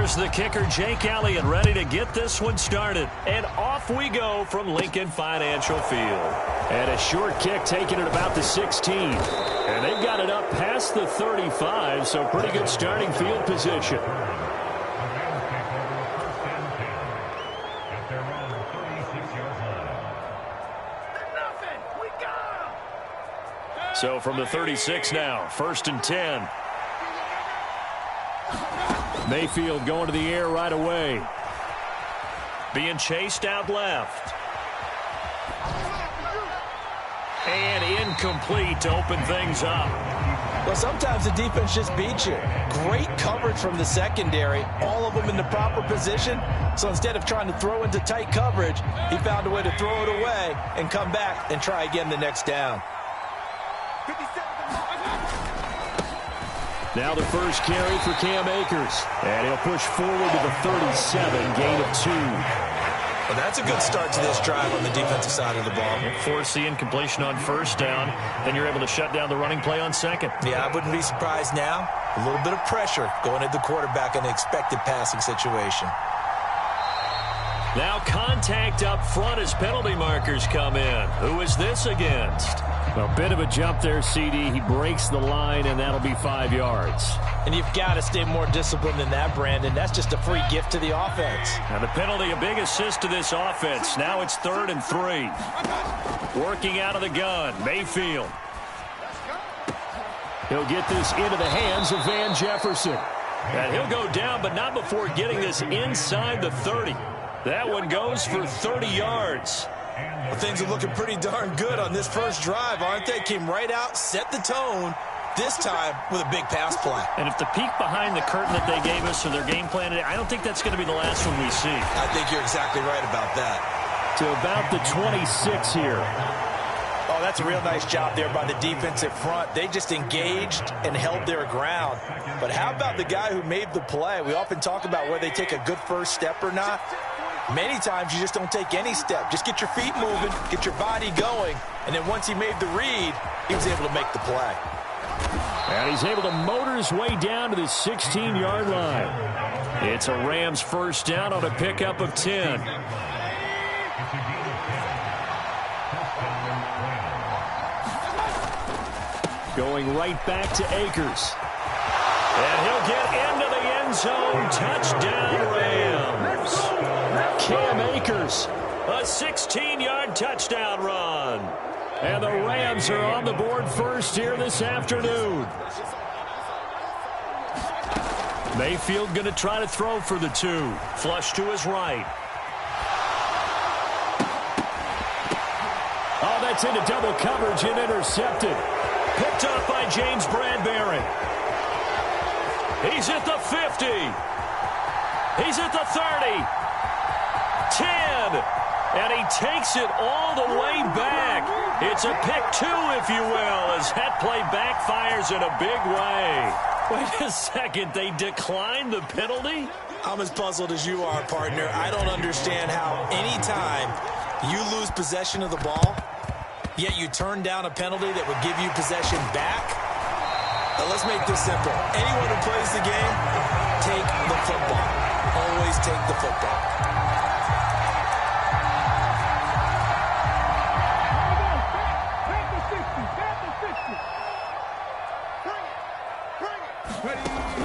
Here's the kicker, Jake Elliott, ready to get this one started. And off we go from Lincoln Financial Field. And a short kick taken at about the 16. And they've got it up past the 35, so pretty good starting field position. So from the 36 now, 1st and 10. Mayfield going to the air right away. Being chased out left. And incomplete to open things up. Well, sometimes the defense just beats you. Great coverage from the secondary. All of them in the proper position. So instead of trying to throw into tight coverage, he found a way to throw it away and come back and try again the next down. Now the first carry for Cam Akers. And he'll push forward to the 37, gain of 2. Well, that's a good start to this drive on the defensive side of the ball. Force the incompletion on 1st down. Then you're able to shut down the running play on 2nd. Yeah, I wouldn't be surprised now. A little bit of pressure going at the quarterback in an expected passing situation. Now contact up front as penalty markers come in. Who is this against? A bit of a jump there, CD. He breaks the line, and that'll be 5 yards. And you've got to stay more disciplined than that, Brandon. That's just a free gift to the offense. And the penalty, a big assist to this offense. Now it's 3rd and 3. Working out of the gun, Mayfield. He'll get this into the hands of Van Jefferson. And he'll go down, but not before getting this inside the 30. That one goes for 30 yards. Well, things are looking pretty darn good on this first drive, aren't they? Came right out, set the tone, this time with a big pass play. And if the peek behind the curtain that they gave us or their game plan today, I don't think that's going to be the last one we see. I think you're exactly right about that. To about the 26 here. Oh, that's a real nice job there by the defensive front. They just engaged and held their ground. But how about the guy who made the play? We often talk about whether they take a good first step or not. Many times you just don't take any step. Just get your feet moving, get your body going, and then once he made the read, he was able to make the play. And he's able to motor his way down to the 16-yard line. It's a Rams first down on a pickup of 10. Going right back to Akers. And he'll get into the end zone. Touchdown, Rams. Cam Akers, a 16-yard touchdown run. And the Rams are on the board first here this afternoon. Mayfield going to try to throw for the 2. Flush to his right. Oh, that's into double coverage and intercepted. Picked up by James Bradbury. He's at the 50. He's at the 30. 10. And he takes it all the way back. It's a pick 2, if you will, as that play backfires in a big way. Wait a second. They declined the penalty? I'm as puzzled as you are, partner. I don't understand how any time you lose possession of the ball, yet you turn down a penalty that would give you possession back. Now let's make this simple. Anyone who plays the game, take the football. Always take the football.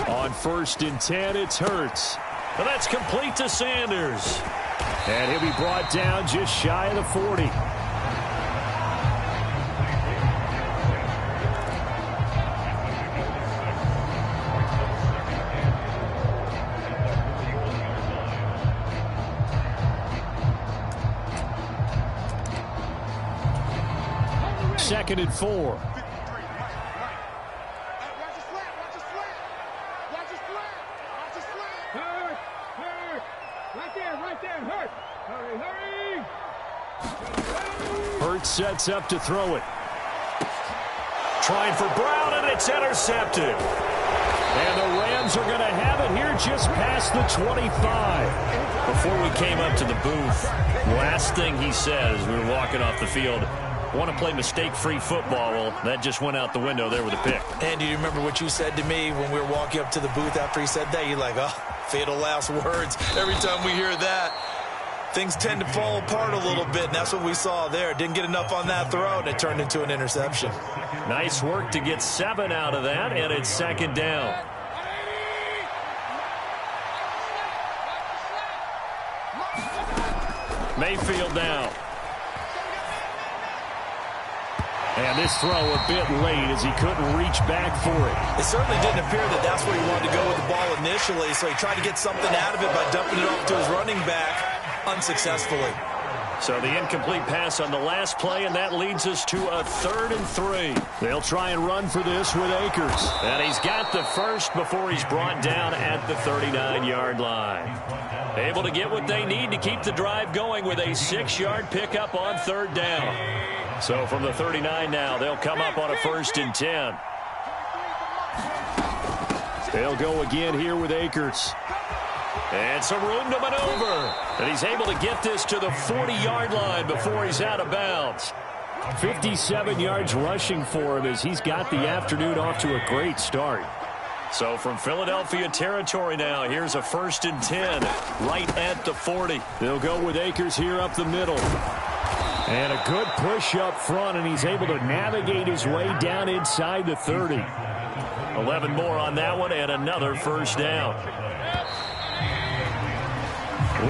On 1st and 10, it's Hurts. Well, that's complete to Sanders. And he'll be brought down just shy of the 40. Second and 4. Hurts sets up to throw it. Trying for Brown, and it's intercepted. And the Rams are going to have it here just past the 25. Before we came up to the booth, last thing he said as we were walking off the field, I want to play mistake-free football. Well, that just went out the window there with a pick. And do you remember what you said to me when we were walking up to the booth after he said that? You're like, oh, Fatal last words. Every time we hear that, things tend to fall apart a little bit, and that's what we saw there. Didn't get enough on that throw, and it turned into an interception. Nice work to get 7 out of that, and it's second down. Mayfield now. And this throw a bit late as he couldn't reach back for it. It certainly didn't appear that that's where he wanted to go with the ball initially, so he tried to get something out of it by dumping it off to his running back unsuccessfully. So the incomplete pass on the last play, and that leads us to a 3rd and 3. They'll try and run for this with Akers. And he's got the first before he's brought down at the 39-yard line. Able to get what they need to keep the drive going with a 6-yard pickup on 3rd down. So from the 39 now, they'll come up on a 1st and 10. They'll go again here with Akers. And some room to maneuver. And he's able to get this to the 40-yard line before he's out of bounds. 57 yards rushing for him as he's got the afternoon off to a great start. So from Philadelphia territory now, here's a 1st and 10 right at the 40. They'll go with Akers here up the middle. And a good push up front, and he's able to navigate his way down inside the 30. 11 more on that one, and another 1st down.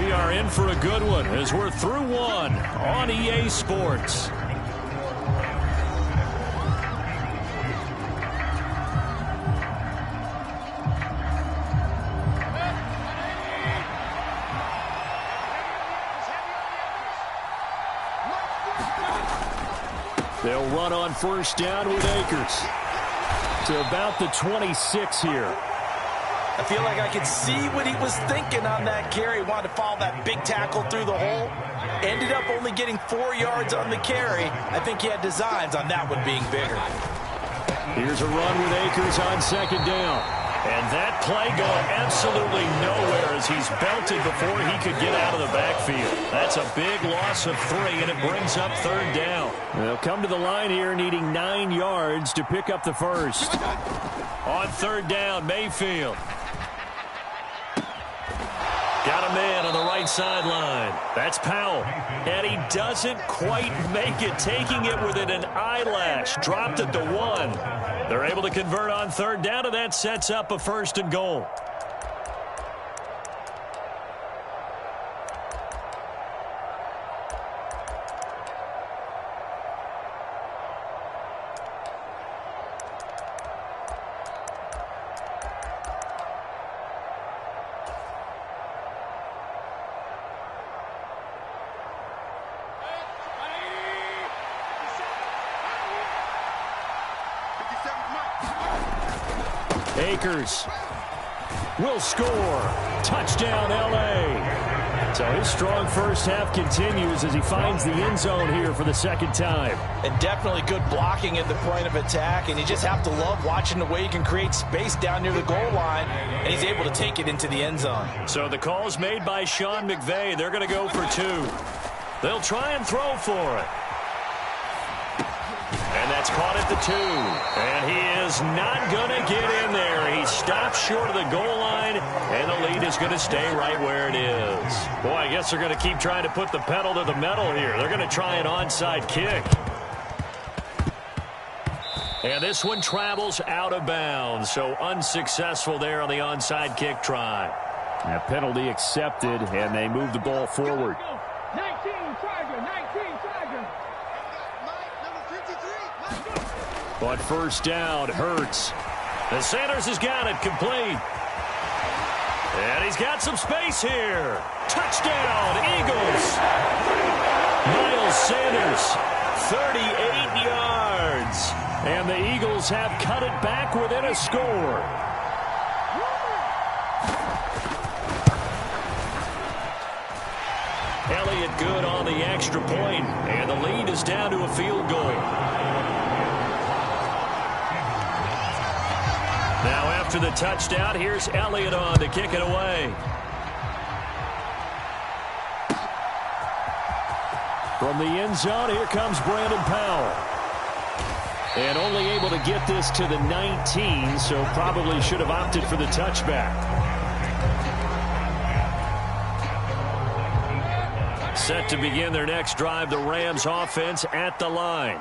We are in for a good one as we're through one on EA Sports. They'll run on 1st down with Akers to about the 26 here. I feel like I could see what he was thinking on that carry. He wanted to follow that big tackle through the hole. Ended up only getting 4 yards on the carry. I think he had designs on that one being bigger. Here's a run with Akers on 2nd down. And that play going absolutely nowhere as he's belted before he could get out of the backfield. That's a big loss of 3, and it brings up 3rd down. They'll come to the line here needing 9 yards to pick up the first. On 3rd down, Mayfield. Got a man on the right sideline. That's Powell. And he doesn't quite make it, taking it within an eyelash. Dropped at the 1. They're able to convert on 3rd down, and that sets up a 1st and goal. Akers will score. Touchdown, L.A. So his strong first half continues as he finds the end zone here for the 2nd time. And definitely good blocking at the point of attack, and you just have to love watching the way he can create space down near the goal line, and he's able to take it into the end zone. So the call's made by Sean McVay. They're going to go for 2. They'll try and throw for it. And that's caught at the 2. And he is not going to get in there. He stops short of the goal line, and the lead is going to stay right where it is. Boy, I guess they're going to keep trying to put the pedal to the metal here. They're going to try an onside kick. And this one travels out of bounds, so unsuccessful there on the onside kick try. A penalty accepted, and they move the ball forward. 19 Tiger. On 1st down, Hurts. And Sanders has got it complete. And he's got some space here. Touchdown, Eagles. Miles Sanders, 38 yards. And the Eagles have cut it back within a score. Elliott good on the extra point, and the lead is down to a field goal. Now after the touchdown, here's Elliott on to kick it away. From the end zone, here comes Brandon Powell. And only able to get this to the 19, so probably should have opted for the touchback. Set to begin their next drive, the Rams offense at the line.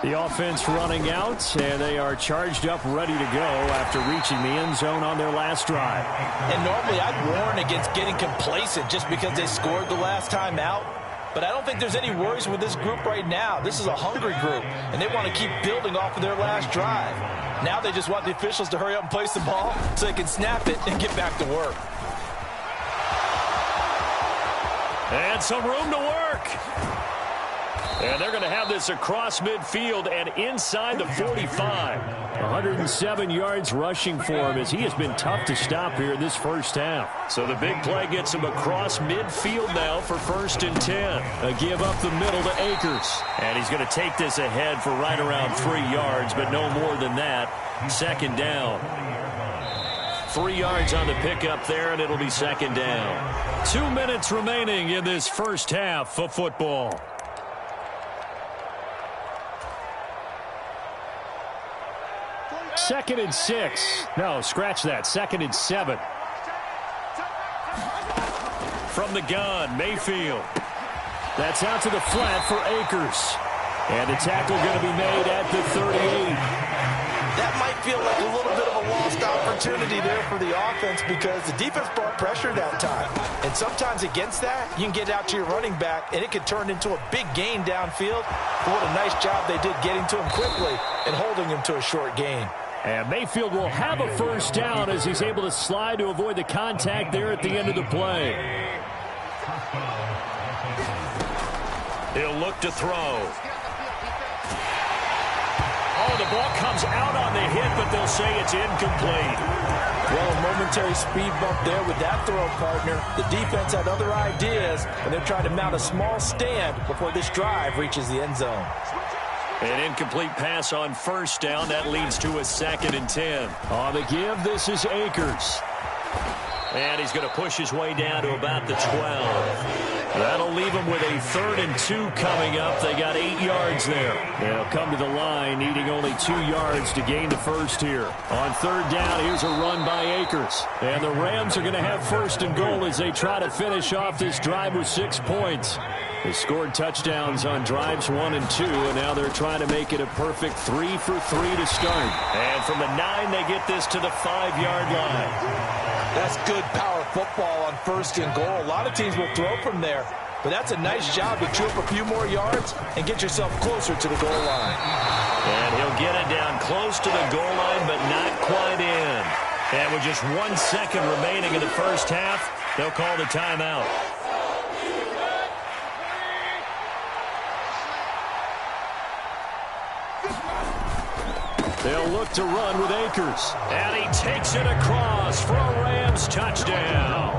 The offense running out, and they are charged up, ready to go after reaching the end zone on their last drive. And normally I'd warn against getting complacent just because they scored the last time out. But I don't think there's any worries with this group right now. This is a hungry group, and they want to keep building off of their last drive. Now they just want the officials to hurry up and place the ball so they can snap it and get back to work. And some room to work. And they're going to have this across midfield and inside the 45. 107 yards rushing for him as he has been tough to stop here in this first half. So the big play gets him across midfield now for 1st and 10. A give up the middle to Akers. And he's going to take this ahead for right around 3 yards, but no more than that. 2nd down. 3 yards on the pickup there, and it'll be 2nd down. 2 minutes remaining in this first half of football. Second and 6. No, scratch that. 2nd and 7. From the gun, Mayfield. That's out to the flat for Akers. And the tackle going to be made at the 38. That might feel like a little bit of a lost opportunity there for the offense because the defense brought pressure that time. And sometimes against that, you can get out to your running back, and it could turn into a big gain downfield. But what a nice job they did getting to him quickly and holding him to a short gain. And Mayfield will have a 1st down as he's able to slide to avoid the contact there at the end of the play. He'll look to throw. Oh, the ball comes out on the hit, but they'll say it's incomplete. Well, a momentary speed bump there with that throw, partner. The defense had other ideas, and they're trying to mount a small stand before this drive reaches the end zone. An incomplete pass on 1st down. That leads to a 2nd and 10. On the give, this is Akers. And he's going to push his way down to about the 12. That'll leave him with a 3rd and 2 coming up. They got 8 yards there. They'll come to the line, needing only 2 yards to gain the 1st here. On 3rd down, here's a run by Akers. And the Rams are going to have 1st and goal as they try to finish off this drive with 6 points. They scored touchdowns on drives 1 and 2, and now they're trying to make it a perfect 3 for 3 to start. And from the 9, they get this to the 5-yard line. That's good power football on 1st and goal. A lot of teams will throw from there, but that's a nice job to chew up a few more yards and get yourself closer to the goal line. And he'll get it down close to the goal line, but not quite in. And with just 1 second remaining in the first half, they'll call the timeout. They'll look to run with Akers. And he takes it across for a Rams touchdown.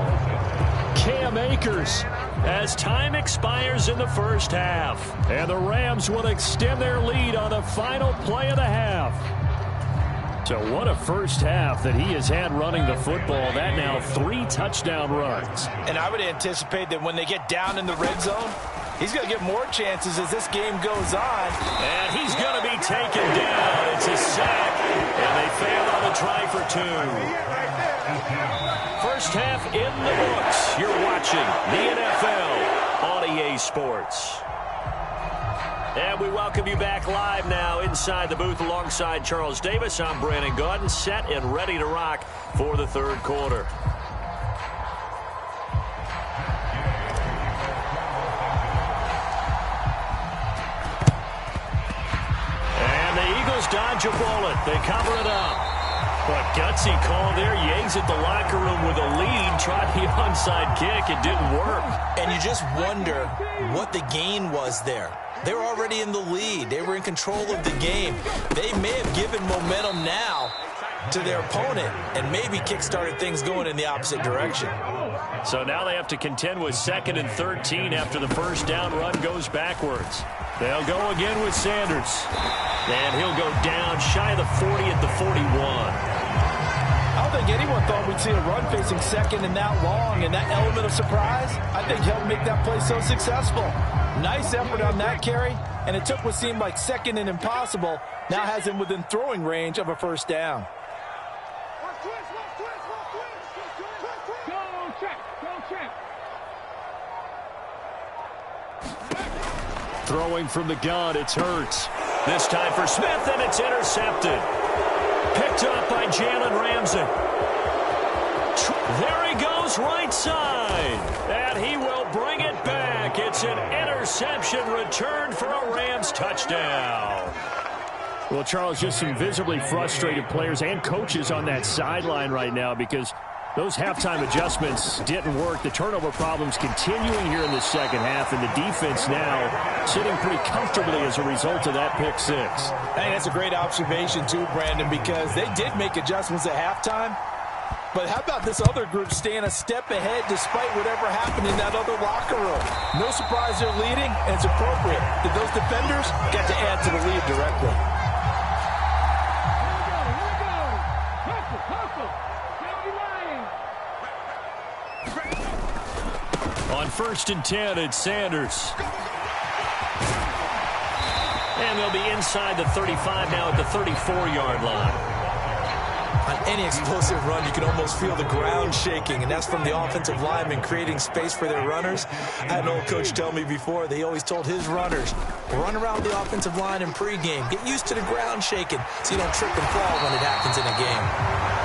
Cam Akers as time expires in the first half. And the Rams will extend their lead on the final play of the half. So what a first half that he has had running the football. That now 3 touchdown runs. And I would anticipate that when they get down in the red zone, he's going to get more chances as this game goes on. And he's going to be taken down. It's a sack. And they fail on the try for 2. First half in the books. You're watching the NFL on EA Sports. And we welcome you back live now inside the booth alongside Charles Davis. I'm Brandon Gaudin, set and ready to rock for the 3rd quarter. And the Eagles dodge a bullet. They cover it up. But gutsy call there. Yanks at the locker room with a lead. Tried the onside kick. It didn't work. And you just wonder what the gain was there. They were already in the lead. They were in control of the game. They may have given momentum now to their opponent and maybe kick-started things going in the opposite direction. So now they have to contend with 2nd and 13 after the first down run goes backwards. They'll go again with Sanders. And he'll go down shy of the 40 at the 41. I don't think anyone thought we'd see a run facing 2nd and that long, and that element of surprise, I think, helped make that play so successful. Nice effort on that carry, and it took what seemed like 2nd and impossible, now has him within throwing range of a 1st down. Go check. Throwing from the gun, it's Hurts. This time for Smith, and it's intercepted. Picked up by Jalen Ramsey. There he goes, right side. And he will bring it back. It's an interception returned for a Rams touchdown. Well, Charles, just some visibly frustrated players and coaches on that sideline right now because those halftime adjustments didn't work. The turnover problems continuing here in the second half, and the defense now sitting pretty comfortably as a result of that pick six. Hey, that's a great observation too, Brandon, because they did make adjustments at halftime. But how about this other group staying a step ahead despite whatever happened in that other locker room? No surprise they're leading, and it's appropriate that those defenders got to add to the lead directly. On 1st and 10, it's Sanders. And they'll be inside the 35 now at the 34-yard line. On any explosive run, you can almost feel the ground shaking, and that's from the offensive linemen creating space for their runners. I had an old coach tell me before, they always told his runners, run around the offensive line in pregame. Get used to the ground shaking so you don't trip and fall when it happens in a game.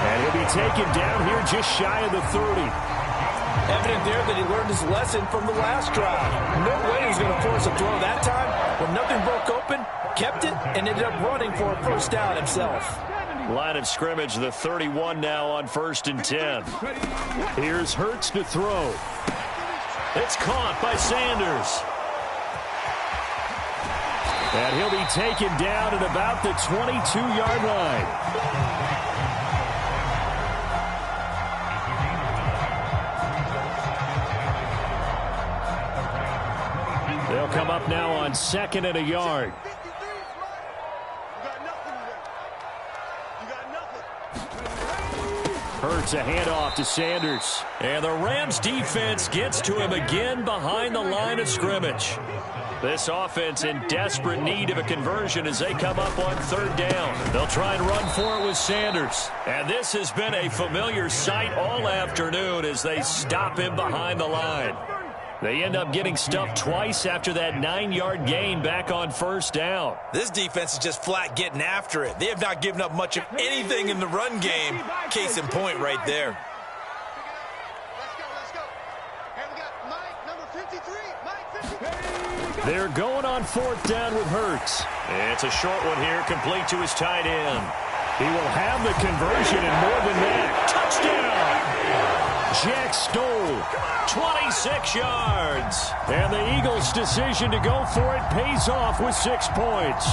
And he'll be taken down here just shy of the 30. Evident there that he learned his lesson from the last drive. No way he was going to force a throw that time. When nothing broke open, kept it, and ended up running for a first down himself. Line of scrimmage, the 31 now on 1st and 10. Here's Hurts to throw. It's caught by Sanders. And he'll be taken down at about the 22-yard line. They'll come up now on 2nd and a yard. Hurts a handoff to Sanders. And the Rams defense gets to him again behind the line of scrimmage. This offense in desperate need of a conversion as they come up on 3rd down. They'll try and run for it with Sanders. And this has been a familiar sight all afternoon as they stop him behind the line. They end up getting stuffed twice after that 9-yard gain back on 1st down. This defense is just flat getting after it. They have not given up much of anything in the run game. Case in point right there. Let's go. Hey, we got Mike, number 53. They're going on 4th down with Hurts. It's a short one here, complete to his tight end. He will have the conversion and more than that. Touchdown! Jack Stoll, 26 yards. And the Eagles' decision to go for it pays off with 6 points.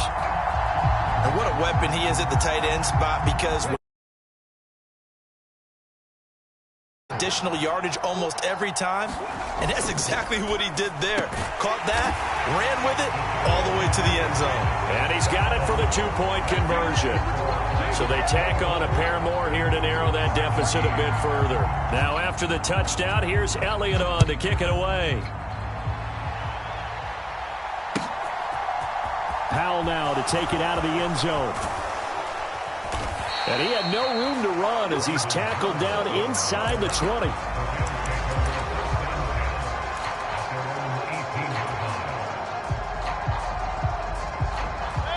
And what a weapon he is at the tight end spot, because additional yardage almost every time. And that's exactly what he did there. Caught that, ran with it, all the way to the end zone. And he's got it for the 2-point conversion. So they tack on a pair more here to narrow that deficit a bit further. Now after the touchdown, here's Elliott on to kick it away. Powell now to take it out of the end zone. And he had no room to run as he's tackled down inside the 20.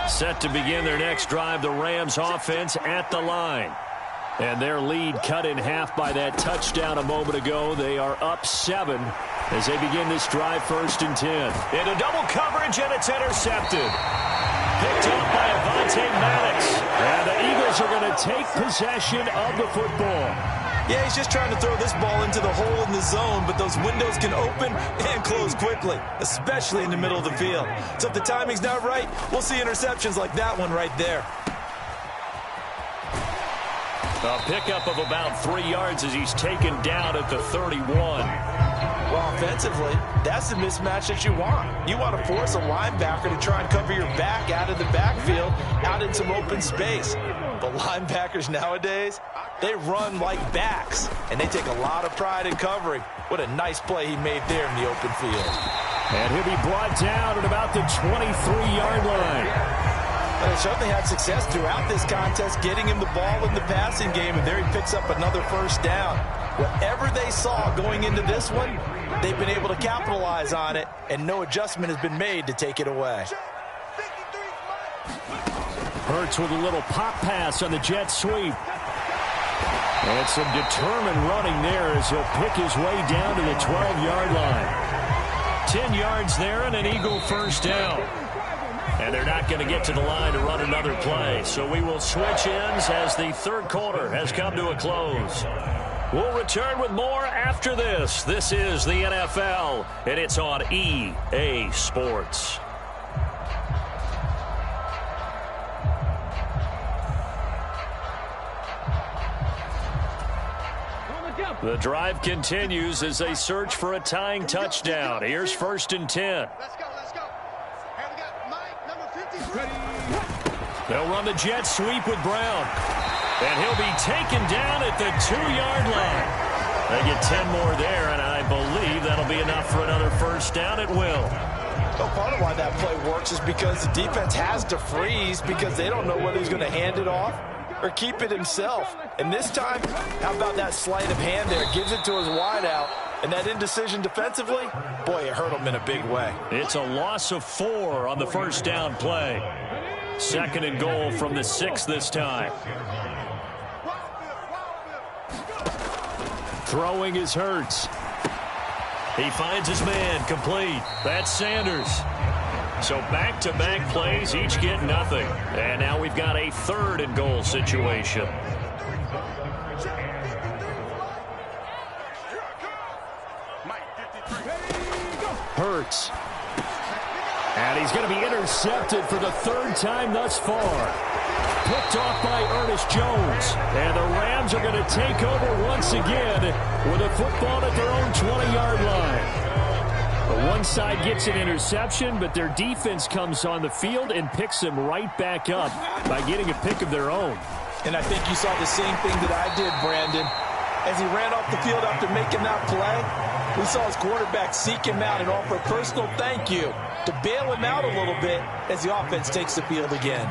Set to begin their next drive, the Rams offense at the line. And their lead cut in half by that touchdown a moment ago. They are up 7 as they begin this drive, 1st and 10. Into double coverage, and it's intercepted. Picked up by Avonte Maddox. And the Eagles are going to take possession of the football. Yeah, he's just trying to throw this ball into the hole in the zone, but those windows can open and close quickly, especially in the middle of the field. So if the timing's not right, we'll see interceptions like that one right there. A pickup of about 3 yards as he's taken down at the 31. Well, offensively, that's the mismatch that you want. You want to force a linebacker to try and cover your back out of the backfield, out in some open space. But linebackers nowadays, they run like backs, and they take a lot of pride in covering. What a nice play he made there in the open field. And he'll be brought down at about the 23-yard line. They certainly had success throughout this contest, getting him the ball in the passing game, and there he picks up another 1st down. Whatever they saw going into this one, they've been able to capitalize on it, and no adjustment has been made to take it away. Hurts with a little pop pass on the jet sweep. And some determined running there as he'll pick his way down to the 12-yard line. 10 yards there and an Eagle first down. And they're not going to get to the line to run another play. So we will switch ends as the third quarter has come to a close. We'll return with more after this. This is the NFL, and it's on EA Sports. The drive continues as they search for a tying touchdown. Here's 1st and 10. Let's go, let's go. Hey, we got Mike, number 53. They'll run the jet sweep with Brown. And he'll be taken down at the 2-yard line. They get 10 more there, and I believe that'll be enough for another first down. It will. Well, part of why that play works is because the defense has to freeze because they don't know whether he's going to hand it off or keep it himself. And this time, how about that sleight of hand there? Gives it to his wideout. And that indecision defensively, boy, it hurt him in a big way. It's a loss of 4 on the first down play. 2nd and goal from the 6 this time. Throwing is Hurts. He finds his man complete. That's Sanders. So back-to-back plays, each get nothing. And now we've got a 3rd and goal situation. Hurts. And he's going to be intercepted for the 3rd time thus far. Picked off by Ernest Jones. And the Rams are going to take over once again with a football at their own 20-yard line. But one side gets an interception, but their defense comes on the field and picks them right back up by getting a pick of their own. And I think you saw the same thing that I did, Brandon. As he ran off the field after making that play, we saw his quarterback seek him out and offer a personal thank you to bail him out a little bit as the offense takes the field again.